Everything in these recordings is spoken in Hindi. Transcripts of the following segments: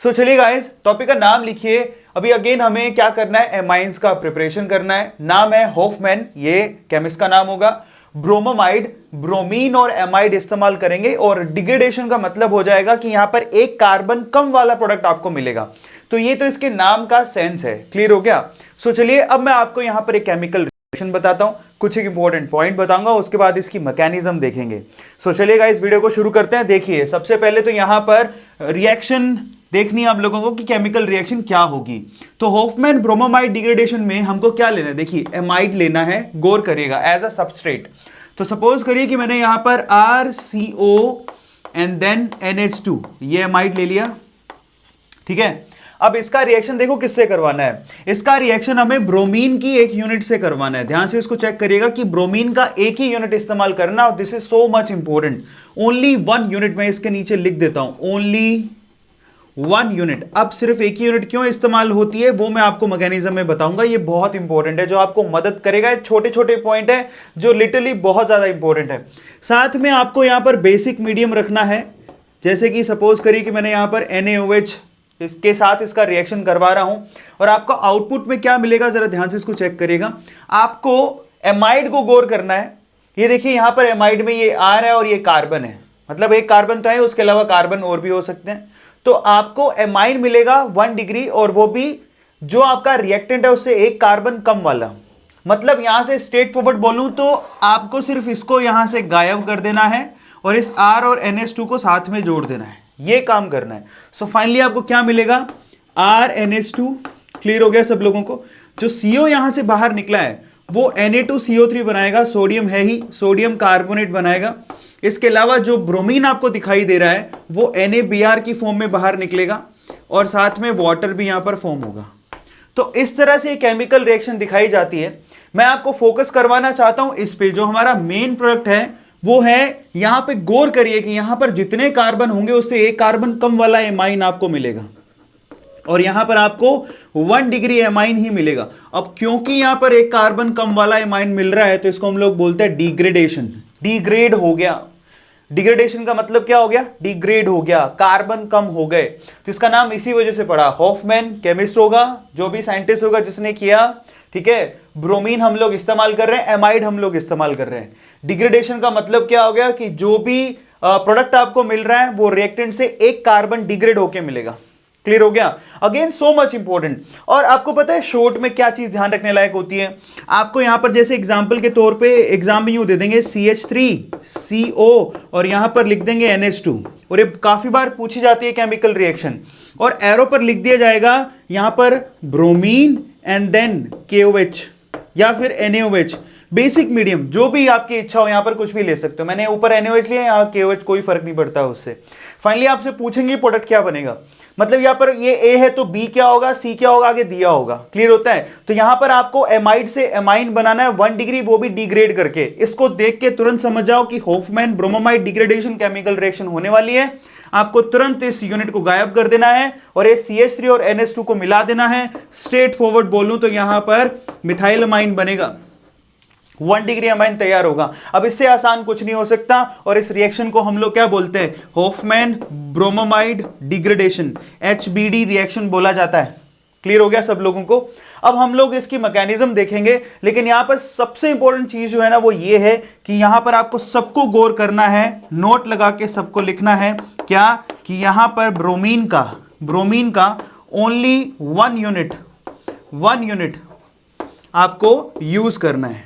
सो चलिए गाइस, टॉपिक का नाम लिखिए। अभी अगेन हमें क्या करना है, एमाइंस का प्रिपरेशन करना है। नाम है होफमैन, ये केमिस्ट का नाम होगा। ब्रोमोमाइड, ब्रोमीन और एमाइड इस्तेमाल करेंगे और डिग्रेडेशन का मतलब हो जाएगा कि यहां पर एक कार्बन कम वाला प्रोडक्ट आपको मिलेगा। तो ये तो इसके नाम का सेंस है। क्लियर हो गया? सो चलिए अब मैं आपको यहां पर एक केमिकल रिएक्शन बताता हूं, कुछ एक इंपॉर्टेंट पॉइंट बताऊंगा, उसके बाद इसकी मैकेनिज्म देखेंगे। सो चलिएगा इस वीडियो को शुरू करते हैं। देखिए सबसे पहले तो यहां पर रिएक्शन देखनी है आप लोगों को कि केमिकल रिएक्शन क्या होगी। तो होफमैन ब्रोमोमाइड डिग्रेडेशन में हमको क्या लेना है, देखिए एमाइड लेना है, गौर करिएगा, एज अ सबस्ट्रेट। तो सपोज करिए कि मैंने यहां पर RCO एंड देन NH2 ये एमाइड ले लिया, ठीक है। अब इसका रिएक्शन देखो किससे करवाना है। इसका रिएक्शन हमें ब्रोमीन की एक यूनिट से करवाना है। ध्यान से इसको चेक करिएगा कि ब्रोमीन का एक ही यूनिट इस्तेमाल करना, और this is so much important. Only one unit, मैं इसके नीचे लिख देता हूं, ओनली वन यूनिट। अब सिर्फ एक ही यूनिट क्यों इस्तेमाल होती है वो मैं आपको मैकेनिज्म में बताऊंगा। ये बहुत इंपॉर्टेंट है, जो आपको मदद करेगा। छोटे छोटे पॉइंट है जो लिटरली बहुत ज्यादा इंपॉर्टेंट है। साथ में आपको यहां पर बेसिक मीडियम रखना है। जैसे कि सपोज करिए कि मैंने यहां पर NaOH इसके साथ इसका रिएक्शन करवा रहा हूं, और आपको आउटपुट में क्या मिलेगा, जरा ध्यान से इसको चेक करिएगा। आपको एमाइड को गौर करना है। ये देखिए यहां पर एमाइड में ये R है और ये कार्बन है, मतलब एक कार्बन तो है, उसके अलावा कार्बन और भी हो सकते हैं। तो आपको एमाइन मिलेगा 1 डिग्री, और वो भी जो आपका रिएक्टेंट है उससे एक कार्बन कम वाला। मतलब यहां से स्ट्रेट फॉरवर्ड बोलूं तो आपको सिर्फ इसको यहां से गायब कर देना है और इस R और NH2 को साथ में जोड़ देना है, ये काम करना है। सो फाइनली आपको क्या मिलेगा, RNH2। क्लियर हो गया सब लोगों को? जो CO यहां से बाहर निकला है वो Na2CO3 बनाएगा, सोडियम है ही, सोडियम कार्बोनेट बनाएगा। इसके अलावा जो ब्रोमीन आपको दिखाई दे रहा है वो NaBr की फॉर्म में बाहर निकलेगा, और साथ में वाटर भी यहां पर फॉर्म होगा। तो इस तरह से केमिकल रिएक्शन दिखाई जाती है। मैं आपको फोकस करवाना चाहता हूं इस पे, जो हमारा मेन प्रोडक्ट है वो है, यहां पे गौर करिए कि यहां पर जितने कार्बन होंगे उससे एक कार्बन कम वाला एमाइन आपको मिलेगा, और यहां पर आपको 1 डिग्री एमाइन ही मिलेगा। अब क्योंकि यहां पर एक कार्बन कम वाला एमाइन मिल रहा है तो इसको हम लोग बोलते हैं डिग्रेडेशन। डिग्रेड हो गया। डिग्रेडेशन का मतलब क्या हो गया, डिग्रेड हो गया, कार्बन कम हो गए। तो इसका नाम इसी वजह से पड़ा। होफमैन केमिस्ट होगा, जो भी साइंटिस्ट होगा जिसने किया, ठीक है। ब्रोमीन हम लोग इस्तेमाल कर रहे हैं, एमाइड हम लोग इस्तेमाल कर रहे हैं। डिग्रेडेशन का मतलब क्या हो गया कि जो भी प्रोडक्ट आपको मिल रहा है वो रिएक्टेंट से एक कार्बन डिग्रेड होके मिलेगा। क्लियर हो गया? Again so much important. और आपको पता है शॉर्ट में क्या चीज ध्यान रखने लायक होती है। आपको यहां पर जैसे एग्जांपल के तौर पे एग्जाम में यूं दे देंगे CH3CO और यहां पर लिख देंगे NH2, और ये काफी बार पूछी जाती है केमिकल रिएक्शन, और एरो पर लिख दिया जाएगा यहां पर ब्रोमीन एंड देन KOH या फिर NaOH। बेसिक मीडियम जो भी आपकी इच्छा हो, यहां पर कुछ भी ले सकते हो। मैंने ऊपर NaOH लिया, यहां KOH, कोई फर्क नहीं पड़ता उससे। फाइनली आपसे पूछेंगे प्रोडक्ट क्या बनेगा, मतलब यहां पर ये A है तो B क्या होगा, C क्या होगा, आगे दिया होगा। क्लियर होता है? तो यहां पर आपको एमाइड से एमाइन बनाना है 1 डिग्री, वो भी डिग्रेड करके। इसको देख के तुरंत समझ जाओ कि Hofmann bromamide degradation chemical reaction होने वाली है। आपको तुरंत इस यूनिट को गायब कर देना है और ये CH3 और NH2 को मिला देना है। स्ट्रेट फॉरवर्ड बोलूं तो यहां पर मिथाइल अमाइन बनेगा, 1 डिग्री अमाइन तैयार होगा। अब इससे आसान कुछ नहीं हो सकता, और इस रिएक्शन को हम लोग क्या बोलते हैं, Hofmann bromamide degradation, HBD reaction बोला जाता है। क्लियर हो गया सब लोगों को? अब हम लोग इसकी मैकेनिज्म देखेंगे, लेकिन यहां पर सबसे इंपॉर्टेंट चीज जो है ना वो ये है कि यहां पर आपको सबको गौर करना है, नोट लगा के सबको लिखना है क्या, कि यहां पर ब्रोमीन का ओनली 1 यूनिट आपको यूज करना है।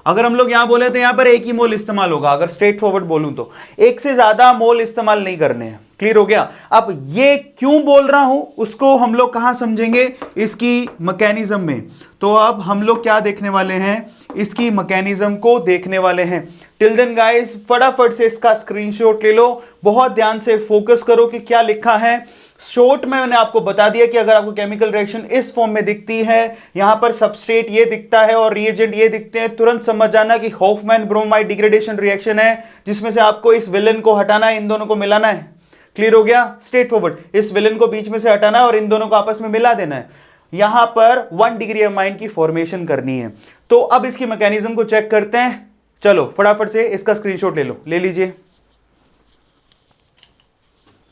अगर हम लोग यहां बोले तो यहां पर 1 ही मोल इस्तेमाल होगा। अगर स्ट्रेट फॉरवर्ड बोलूं तो 1 से ज्यादा मोल इस्तेमाल नहीं करने हैं। क्लियर हो गया? अब ये क्यों बोल रहा हूं उसको हम लोग कहां समझेंगे, इसकी मैकेनिज्म में। तो अब हम लोग क्या देखने वाले हैं, इसकी मैकेनिज्म को देखने वाले हैं। टिल देन गाइस फटाफट से इसका स्क्रीनशॉट ले लो, बहुत ध्यान से फोकस करो कि क्या लिखा है। शॉर्ट में मैंने आपको बता दिया कि अगर आपको केमिकल रिएक्शन इस फॉर्म में दिखती है, यहां पर सबस्ट्रेट ये दिखता है और रिएजेंट ये दिखते हैं, तुरंत समझ जाना कि होफमैन ब्रोमाइड डिग्रेडेशन रिएक्शन है, जिसमें से आपको इस विलेन को हटाना है, इन दोनों को मिलाना है। क्लियर हो गया? स्ट्रेट फॉरवर्ड, इस विलेन को बीच में से हटाना है और इन दोनों को आपस में मिला देना है। यहां पर 1 डिग्री अमाइन की फॉर्मेशन करनी है। तो अब इसकी मैकेनिज्म को चेक करते हैं। चलो फटाफट से इसका स्क्रीनशॉट ले लो, ले लीजिए।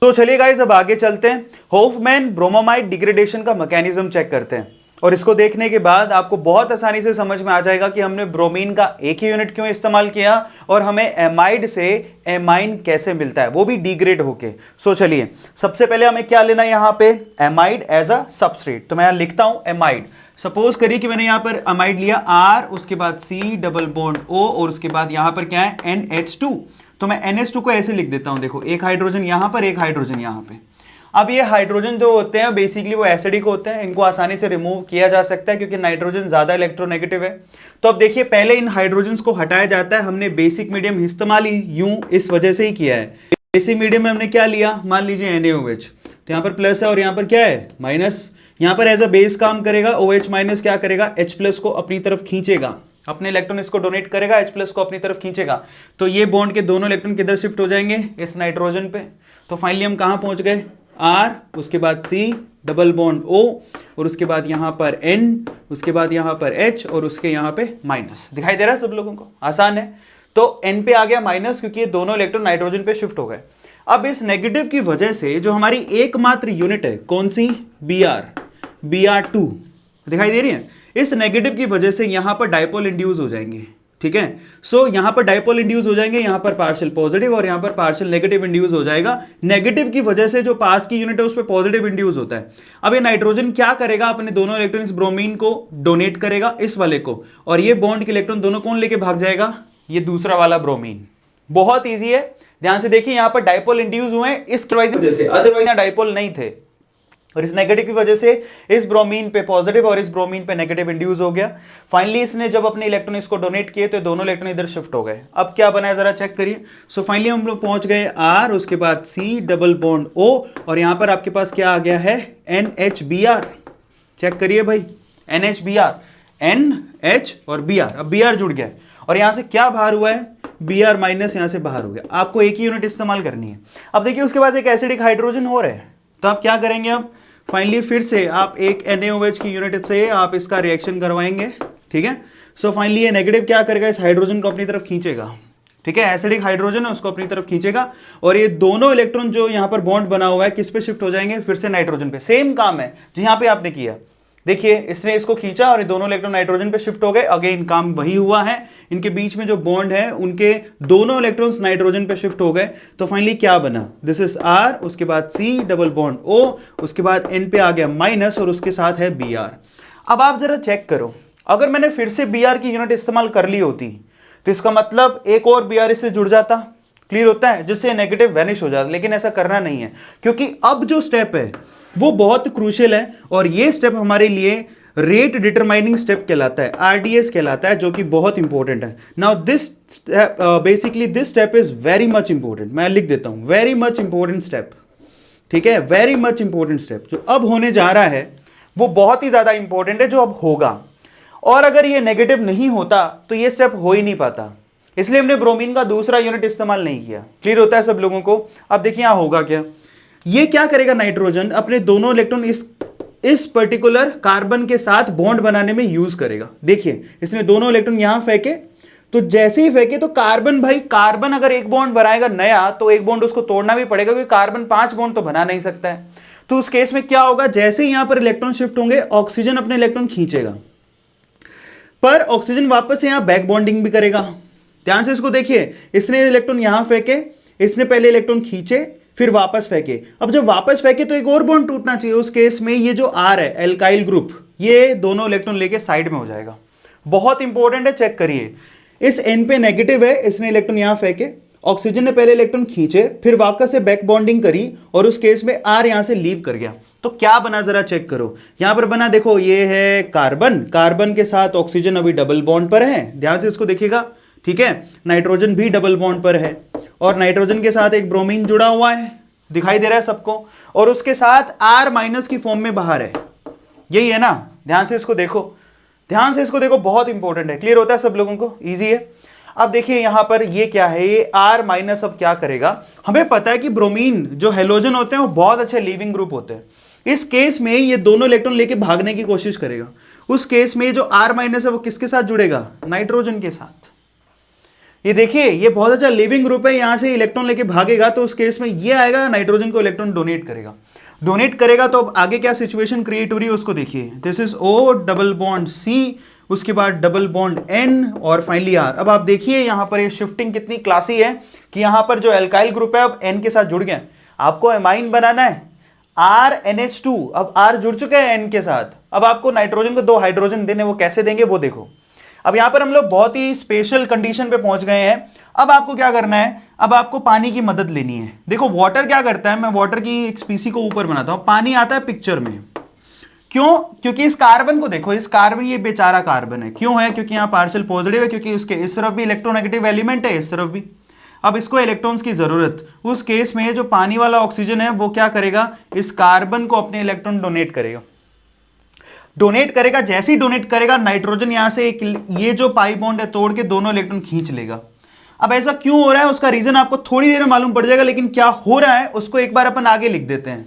तो चलिए गाइस अब आगे चलते हैं, होफमैन ब्रोमोमाइड डिग्रेडेशन का मैकेनिज्म चेक करते हैं। और इसको देखने के बाद आपको बहुत आसानी से समझ में आ जाएगा कि हमने ब्रोमीन का एक ही यूनिट क्यों इस्तेमाल किया और हमें एमाइड से एमाइन कैसे मिलता है, वो भी डिग्रेड होके। सो चलिए सबसे पहले हमें क्या लेना है यहाँ पे, एमाइड एज अ सबस्ट्रेट। तो मैं यहाँ लिखता हूँ एमाइड। सपोज करिए कि मैंने यहाँ पर एमाइड लिया R, उसके बाद C डबल बॉन्ड O और उसके बाद यहाँ पर क्या है NH2। तो मैं NH2 को ऐसे लिख देता हूँ, देखो एक हाइड्रोजन यहाँ पर, एक हाइड्रोजन यहाँ पे। अब ये हाइड्रोजन जो होते हैं बेसिकली वो एसिडिक होते हैं, इनको आसानी से रिमूव किया जा सकता है क्योंकि नाइट्रोजन ज्यादा इलेक्ट्रोनेगेटिव है। तो अब देखिए पहले इन हाइड्रोजन्स को हटाया जाता है। हमने बेसिक मीडियम इस्तेमाल ही यूं इस वजह से ही किया है। बेसिक मीडियम में हमने क्या लिया, मान लीजिए NaOH, तो यहाँ पर प्लस है और यहाँ पर क्या है माइनस। यहाँ पर एज अ बेस काम करेगा, OH माइनस क्या करेगा, H प्लस को अपनी तरफ खींचेगा, अपने इलेक्ट्रॉन इसको डोनेट करेगा, H प्लस को अपनी तरफ खींचेगा। तो ये बॉन्ड के दोनों इलेक्ट्रॉन किधर शिफ्ट हो जाएंगे, इस नाइट्रोजन पे। तो फाइनली हम कहाँ पहुंच गए, R, उसके बाद C डबल बॉन्ड O और उसके बाद यहाँ पर N, उसके बाद यहाँ पर H और उसके यहाँ पे माइनस। दिखाई दे रहा है सब लोगों को, आसान है। तो N पे आ गया माइनस क्योंकि ये दोनों इलेक्ट्रॉन नाइट्रोजन पे शिफ्ट हो गए। अब इस नेगेटिव की वजह से जो हमारी एकमात्र यूनिट है कौन सी, Br2 दिखाई दे रही है, इस नेगेटिव की वजह से यहां पर डायपोल इंड्यूस हो जाएंगे। ठीक है, सो यहां पर डायपोल इंड्यूस हो जाएंगे, यहां पर पार्शियल पॉजिटिव और यहां पर पार्शियल नेगेटिव इंड्यूस हो जाएगा। नेगेटिव की वजह से जो पास की यूनिट है उस पर पॉजिटिव इंड्यूस होता है। अब ये नाइट्रोजन क्या करेगा, अपने दोनों इलेक्ट्रॉन ब्रोमीन को डोनेट करेगा, इस वाले को, और ये बॉन्ड के इलेक्ट्रॉन दोनों कौन लेके भाग जाएगा, ये दूसरा वाला ब्रोमीन। बहुत ईजी है, ध्यान से देखिए यहां पर डायपोल इंड्यूस हुए इस वजह से, अदरवाइज डायपोल नहीं थे। और इस नेगेटिव की वजह से इस ब्रोमीन पे पॉजिटिव और इस ब्रोमीन पे नेगेटिव इंड्यूस हो गया। फाइनली इसने जब अपने इलेक्ट्रॉन इसको डोनेट किए तो दोनों इलेक्ट्रॉन इधर शिफ्ट हो गए। अब क्या बना है जरा चेक करिए। सो फाइनली हम लोग पहुंच गए R, उसके बाद C डबल बॉन्ड O और यहां पर आपके पास क्या आ गया है, NHBr। चेक करिए भाई, NHBr, NH और Br, अब Br जुड़ गया है और यहां से क्या बाहर हुआ है, Br माइनस यहां से बाहर हो गया। आपको एक ही यूनिट इस्तेमाल करनी है। अब देखिए उसके बाद एक एसिडिक हाइड्रोजन हो रहा है, तो आप क्या करेंगे, अब फाइनली फिर से आप एक NaOH की यूनिट से आप इसका रिएक्शन करवाएंगे। ठीक है, सो फाइनली ये नेगेटिव क्या करेगा, इस हाइड्रोजन को अपनी तरफ खींचेगा। ठीक है, एसिडिक हाइड्रोजन है उसको अपनी तरफ खींचेगा और ये दोनों इलेक्ट्रॉन जो यहां पर बॉन्ड बना हुआ है किस पे शिफ्ट हो जाएंगे, फिर से नाइट्रोजन पे। सेम काम है जो यहां पे आपने किया। देखिए इसने इसको खींचा और ये दोनों इलेक्ट्रॉन नाइट्रोजन पे शिफ्ट हो गए। अगेन काम वही हुआ है, इनके बीच में जो बॉन्ड है उनके दोनों इलेक्ट्रॉन्स नाइट्रोजन पे शिफ्ट हो गए। तो फाइनली क्या बना, दिस इज R, उसके बाद C डबल बॉन्ड O, उसके बाद N पे आ गया माइनस और उसके साथ है Br। अब आप जरा चेक करो, अगर मैंने फिर से Br की यूनिट इस्तेमाल कर ली होती तो इसका मतलब एक और Br इससे जुड़ जाता, क्लियर होता है, जिससे नेगेटिव वैनिश हो जाता। लेकिन ऐसा करना नहीं है क्योंकि अब जो स्टेप है वो बहुत क्रूशियल है और ये स्टेप हमारे लिए रेट डिटरमाइनिंग स्टेप कहलाता है, RDS कहलाता है, जो कि बहुत इंपॉर्टेंट है। Now this basically this step is very much important. मैं लिख देता हूं, वेरी मच इंपॉर्टेंट स्टेप। ठीक है, वेरी मच इंपॉर्टेंट स्टेप जो अब होने जा रहा है वो बहुत ही ज्यादा इंपॉर्टेंट है, जो अब होगा। और अगर ये नेगेटिव नहीं होता तो ये स्टेप हो ही नहीं पाता, इसलिए हमने ब्रोमीन का दूसरा यूनिट इस्तेमाल नहीं किया। क्लियर होता है सब लोगों को। अब देखिए यहां होगा क्या, ये क्या करेगा, नाइट्रोजन अपने दोनों इलेक्ट्रॉन इस पर्टिकुलर कार्बन के साथ बॉन्ड बनाने में यूज करेगा। देखिए इसने दोनों इलेक्ट्रॉन यहां फेंके, तो जैसे ही फेंके तो कार्बन, भाई कार्बन अगर एक बॉन्ड बनाएगा नया तो एक बॉन्ड उसको तोड़ना भी पड़ेगा क्योंकि कार्बन 5 बॉन्ड तो बना नहीं सकता है। तो उस केस में क्या होगा, जैसे ही यहां पर इलेक्ट्रॉन शिफ्ट होंगे ऑक्सीजन अपने इलेक्ट्रॉन खींचेगा, पर ऑक्सीजन वापस से यहां बैक बॉन्डिंग भी करेगा। ध्यान से इसको देखिए, इसने इलेक्ट्रॉन यहां फेंके, इसने पहले इलेक्ट्रॉन खींचे फिर वापस फेंके। अब जब वापस फेंके तो एक और बॉन्ड टूटना चाहिए। उस केस में ये जो R है एल्काइल ग्रुप, ये दोनों इलेक्ट्रॉन लेके साइड में हो जाएगा। बहुत इंपॉर्टेंट है, चेक करिए। इस N पे नेगेटिव है, इसने इलेक्ट्रॉन यहां फेंके, ऑक्सीजन ने पहले इलेक्ट्रॉन खींचे फिर वापस से बैक बॉन्डिंग करी और उस केस में R यहां से लीव कर गया। तो क्या बना जरा चेक करो, यहां पर बना, देखो ये है कार्बन, कार्बन के साथ ऑक्सीजन अभी डबल बॉन्ड पर है, ध्यान से इसको देखिएगा। ठीक है, नाइट्रोजन भी डबल बॉन्ड पर है और नाइट्रोजन के साथ एक ब्रोमीन जुड़ा हुआ है, दिखाई दे रहा है सबको, और उसके साथ R माइनस की फॉर्म में बाहर है। यही है ना, ध्यान से इसको देखो, ध्यान से इसको देखो, बहुत इंपॉर्टेंट है। क्लियर होता है सब लोगों को, इजी है। अब देखिए यहां पर ये क्या है, ये R माइनस अब क्या करेगा, हमें पता है कि ब्रोमीन जो हेलोजन होते हैं वो बहुत अच्छे लीविंग ग्रुप होते हैं। इस केस में ये दोनों इलेक्ट्रॉन लेके भागने की कोशिश करेगा। उस केस में जो R माइनस है वो किसके साथ जुड़ेगा, नाइट्रोजन के साथ। ये देखिए ये बहुत अच्छा लिविंग ग्रुप है, यहां से इलेक्ट्रॉन लेके भागेगा तो उस केस में ये आएगा, नाइट्रोजन को इलेक्ट्रॉन डोनेट करेगा। डोनेट करेगा तो अब आगे क्या सिचुएशन क्रिएट हो रही है उसको देखिए। This is O double bond C, उसके बाद डबल बॉन्ड N और फाइनली R। अब आप देखिए यहां पर ये शिफ्टिंग कितनी क्लासी है कि यहां पर जो एल्काइल ग्रुप है अब N के साथ जुड़ गया। आपको एमाइन बनाना है RNH2, अब R जुड़ चुका है N के साथ। अब आपको नाइट्रोजन को 2 हाइड्रोजन देने, वो कैसे देंगे वो देखो। अब यहां पर हम लोग बहुत ही स्पेशल कंडीशन पे पहुंच गए हैं। अब आपको क्या करना है, अब आपको पानी की मदद लेनी है। देखो वाटर क्या करता है, मैं वाटर की एक स्पीसी को ऊपर बनाता हूं, पानी आता है पिक्चर में। क्यों? क्योंकि इस कार्बन को देखो, इस कार्बन, ये बेचारा कार्बन है। क्यों है? क्योंकि यहां पार्शियल पॉजिटिव है, क्योंकि उसके इस तरफ भी इलेक्ट्रोनेगेटिव एलिमेंट है, इस तरफ भी। अब इसको इलेक्ट्रॉन्स की जरूरत, उस केस में जो पानी वाला ऑक्सीजन है वो क्या करेगा, इस कार्बन को अपने इलेक्ट्रॉन डोनेट करेगा। डोनेट करेगा, जैसे ही डोनेट करेगा नाइट्रोजन यहां से एक ये जो पाई बॉन्ड है तोड़ के दोनों इलेक्ट्रॉन खींच लेगा। अब ऐसा क्यों हो रहा है उसका रीजन आपको थोड़ी देर में मालूम पड़ जाएगा, लेकिन क्या हो रहा है उसको एक बार अपन आगे लिख देते हैं।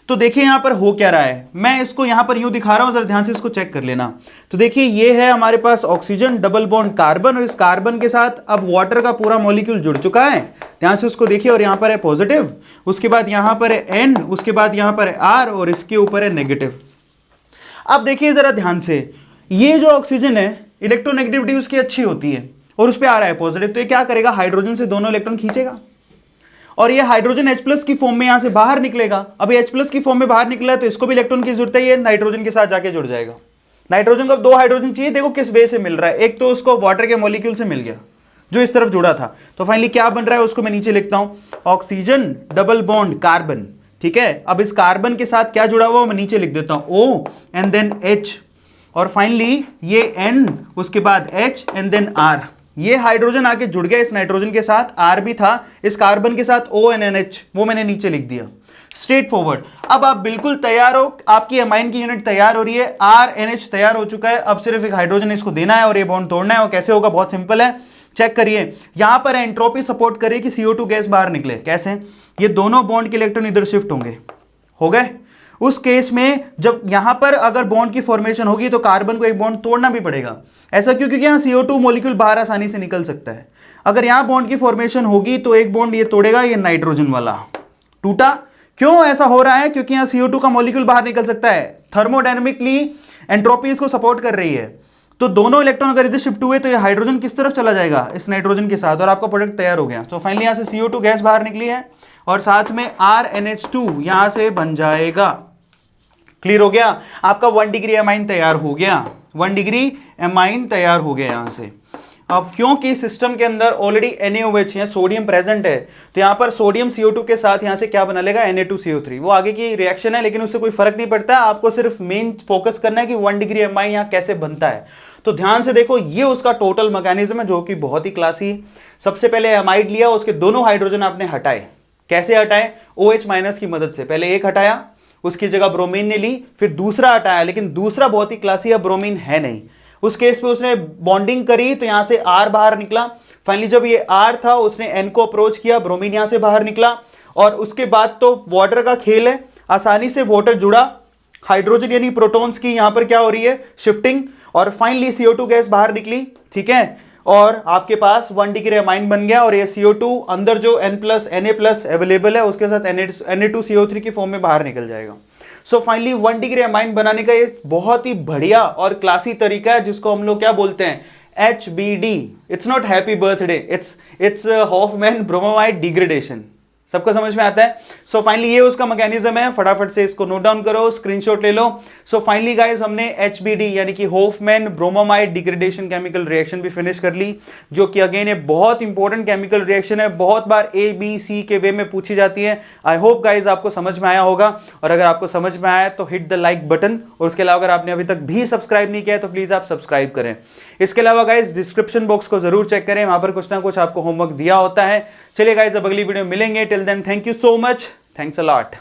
तो देखिए यहां पर हो क्या रहा है, मैं इसको यहां पर यूं दिखा रहा हूं, जरा ध्यान से इसको चेक कर लेना। तो देखिए ये है हमारे पास ऑक्सीजन डबल बॉन्ड कार्बन, और इस कार्बन के साथ अब वाटर का पूरा मॉलिक्यूल जुड़ चुका है। ध्यान से उसको देखिए, और यहां पर है पॉजिटिव, उसके बाद यहां पर है N, उसके बाद यहां पर है R और इसके ऊपर है नेगेटिव। अब देखिए जरा ध्यान से, ये जो ऑक्सीजन है इलेक्ट्रोनेगेटिविटी उसकी अच्छी होती है और उस पे आ रहा है पॉजिटिव, तो ये क्या करेगा, हाइड्रोजन से दोनों इलेक्ट्रॉन खींचेगा और ये हाइड्रोजन H+ की फॉर्म में यहां से बाहर निकलेगा। अब H+ की फॉर्म में बाहर निकला है तो इसको भी इलेक्ट्रॉन की जरूरत है, ये नाइट्रोजन के साथ जाके जुड़ जाएगा। नाइट्रोजन को अब 2 हाइड्रोजन चाहिए, देखो किस वे से मिल रहा है। एक तो उसको वाटर के मॉलिक्यूल से मिल गया जो इस तरफ जुड़ा था, तो फाइनली क्या बन रहा है उसको मैं नीचे लिखता हूं, ऑक्सीजन डबल बॉन्ड कार्बन। ठीक है, अब इस कार्बन के साथ क्या जुड़ा हुआ मैं नीचे लिख देता हूं O एंड देन H, और फाइनली ये N, उसके बाद H एंड देन R। ये हाइड्रोजन आके जुड़ गया इस नाइट्रोजन के साथ, R भी था इस कार्बन के साथ, O एंड NH, वो मैंने नीचे लिख दिया। Straight forward. अब आप बिल्कुल तैयार हो, आपकी एमाइन की यूनिट तैयार हो रही है, RNH तैयार हो चुका है। अब सिर्फ एक हाइड्रोजन इसको देना है और ये बॉन्ड तोड़ना है। और कैसे होगा, बहुत सिंपल है, चेक करिए। यहां पर एंट्रोपी सपोर्ट करे कि CO2 गैस बाहर निकले। कैसे? ये दोनों बॉन्ड के इलेक्ट्रॉन इधर शिफ्ट होंगे, हो गए। उस केस में जब यहां पर अगर बॉन्ड की फॉर्मेशन होगी तो कार्बन को एक बॉन्ड तोड़ना भी पड़ेगा। ऐसा क्यों? क्योंकि यहां CO2 मॉलिक्यूल बाहर आसानी से निकल सकता है। अगर यहां बॉन्ड की फॉर्मेशन होगी तो एक बॉन्ड ये तोड़ेगा, ये नाइट्रोजन वाला टूटा। क्यों ऐसा हो रहा है? क्योंकि यहां CO2 का मॉलिक्यूल बाहर निकल सकता है, थर्मोडायनेमिकली एंट्रोपी इसको सपोर्ट कर रही है। तो दोनों इलेक्ट्रॉन अगर इधर शिफ्ट हुए तो ये हाइड्रोजन किस तरफ चला जाएगा, इस नाइट्रोजन के साथ, और आपका प्रोडक्ट तैयार हो गया। तो फाइनली यहां से CO2 गैस बाहर निकली है और साथ में RNH2 यहां से बन जाएगा। क्लियर हो गया? आपका 1 डिग्री एमाइन तैयार हो गया, 1 डिग्री एमाइन तैयार हो गया यहां से। अब क्योंकि सिस्टम के अंदर ऑलरेडी NaOH है, सोडियम प्रेजेंट है, तो यहां पर सोडियम CO2 के साथ यहां से क्या बना लेगा, Na2CO3। वो आगे की रिएक्शन है लेकिन उससे कोई फर्क नहीं पड़ता है, आपको सिर्फ मेन फोकस करना है कि 1 डिग्री एमाइन यहां कैसे बनता है। तो ध्यान से देखो, ये उसका टोटल मैकेनिज्म है जो कि बहुत ही क्लासी। सबसे पहले एमाइड लिया, उसके दोनों हाइड्रोजन आपने हटाए। कैसे हटाए? OH- की मदद से। पहले एक हटाया, उसकी जगह ब्रोमीन ने ली, फिर दूसरा हटाया, लेकिन दूसरा बहुत ही क्लासी है, ब्रोमीन है नहीं। उस केस पे उसने बॉन्डिंग करी तो यहां से R बाहर निकला। फाइनली जब ये R था उसने N को अप्रोच किया, ब्रोमीन यहां से बाहर निकला, और उसके बाद तो वाटर का खेल है, आसानी से वाटर जुड़ा, हाइड्रोजन यानी प्रोटॉन्स की यहां पर क्या हो रही है, शिफ्टिंग, और फाइनली CO2 गैस बाहर निकली। ठीक है, और आपके पास 1 डिग्री एमाइन बन गया, और ये CO2 अंदर जो Na+ अवेलेबल है उसके साथ Na2CO3 की फॉर्म में बाहर निकल जाएगा। सो फाइनली 1 डिग्री एमाइन बनाने का ये बहुत ही बढ़िया और क्लासी तरीका है जिसको हम लोग क्या बोलते हैं, HBD। It's not happy birthday, it's Hoffmann bromamide degradation. सबको समझ में आता है? सो फाइनली ये उसका मैकेनिज्म है, फटाफट से इसको नोट डाउन करो, स्क्रीनशॉट ले लो। सो फाइनली गाइस हमने HBD यानी कि Hoffmann bromamide degradation chemical reaction भी फिनिश कर ली, जो कि अगेन ये बहुत इंपॉर्टेंट केमिकल रिएक्शन है, बहुत बार ABC के वे में पूछी जाती है। आई होप गाइज आपको समझ में आया होगा, और अगर आपको समझ में आया तो हिट द लाइक बटन, और उसके अलावा अगर आपने अभी तक भी सब्सक्राइब नहीं किया है तो प्लीज आप सब्सक्राइब करें। इसके अलावा गाइज डिस्क्रिप्शन बॉक्स को जरूर चेक करें, वहां पर कुछ ना कुछ आपको होमवर्क दिया होता है। चलिए गाइज अब अगली वीडियो में मिलेंगे, till then thank you so much, thanks a lot.